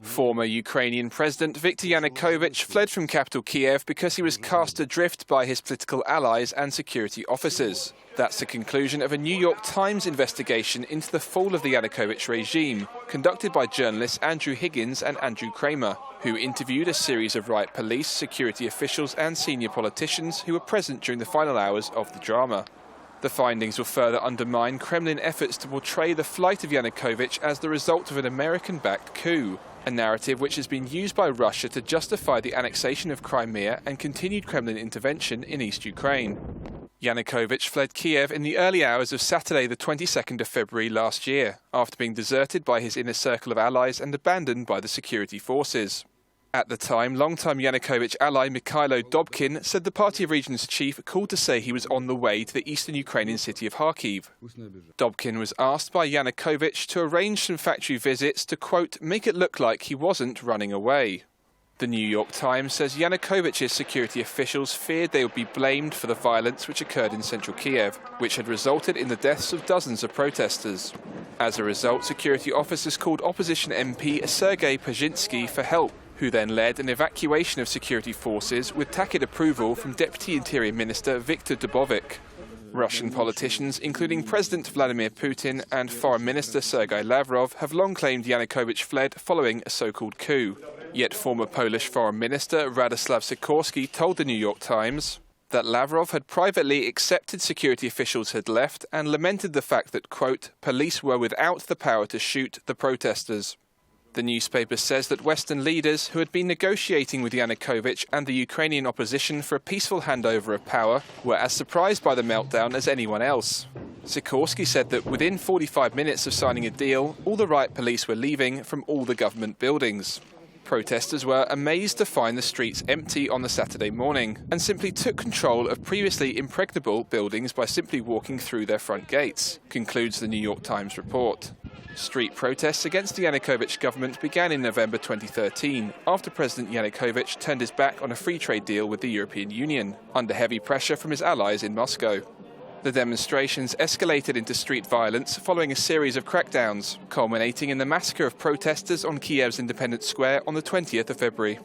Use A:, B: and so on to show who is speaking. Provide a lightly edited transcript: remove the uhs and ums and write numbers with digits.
A: Former Ukrainian President Viktor Yanukovych fled from capital Kyiv because he was cast adrift by his political allies and security officers. That's the conclusion of a New York Times investigation into the fall of the Yanukovych regime, conducted by journalists Andrew Higgins and Andrew Kramer, who interviewed a series of riot police, security officials and senior politicians who were present during the final hours of the drama. The findings will further undermine Kremlin efforts to portray the flight of Yanukovych as the result of an American-backed coup, a narrative which has been used by Russia to justify the annexation of Crimea and continued Kremlin intervention in East Ukraine. Yanukovych fled Kyiv in the early hours of Saturday the 22nd of February last year, after being deserted by his inner circle of allies and abandoned by the security forces. At the time, longtime Yanukovych ally Mikhailo Dobkin said the party region's chief called to say he was on the way to the eastern Ukrainian city of Kharkiv. Dobkin was asked by Yanukovych to arrange some factory visits to, quote, make it look like he wasn't running away. The New York Times says Yanukovych's security officials feared they would be blamed for the violence which occurred in central Kyiv, which had resulted in the deaths of dozens of protesters. As a result, security officers called opposition MP Sergei Pazhinsky for help, who then led an evacuation of security forces with tacit approval from Deputy Interior Minister Viktor Yanukovych. Russian politicians, including President Vladimir Putin and Foreign Minister Sergei Lavrov, have long claimed Yanukovych fled following a so-called coup. Yet former Polish Foreign Minister Radoslaw Sikorski told the New York Times that Lavrov had privately accepted security officials had left and lamented the fact that, quote, police were without the power to shoot the protesters. The newspaper says that Western leaders who had been negotiating with Yanukovych and the Ukrainian opposition for a peaceful handover of power were as surprised by the meltdown as anyone else. Sikorski said that within 45 minutes of signing a deal, all the riot police were leaving from all the government buildings. Protesters were amazed to find the streets empty on the Saturday morning and simply took control of previously impregnable buildings by simply walking through their front gates, concludes the New York Times report. Street protests against the Yanukovych government began in November 2013, after President Yanukovych turned his back on a free trade deal with the European Union, under heavy pressure from his allies in Moscow. The demonstrations escalated into street violence following a series of crackdowns, culminating in the massacre of protesters on Kyiv's Independence Square on the 20th of February.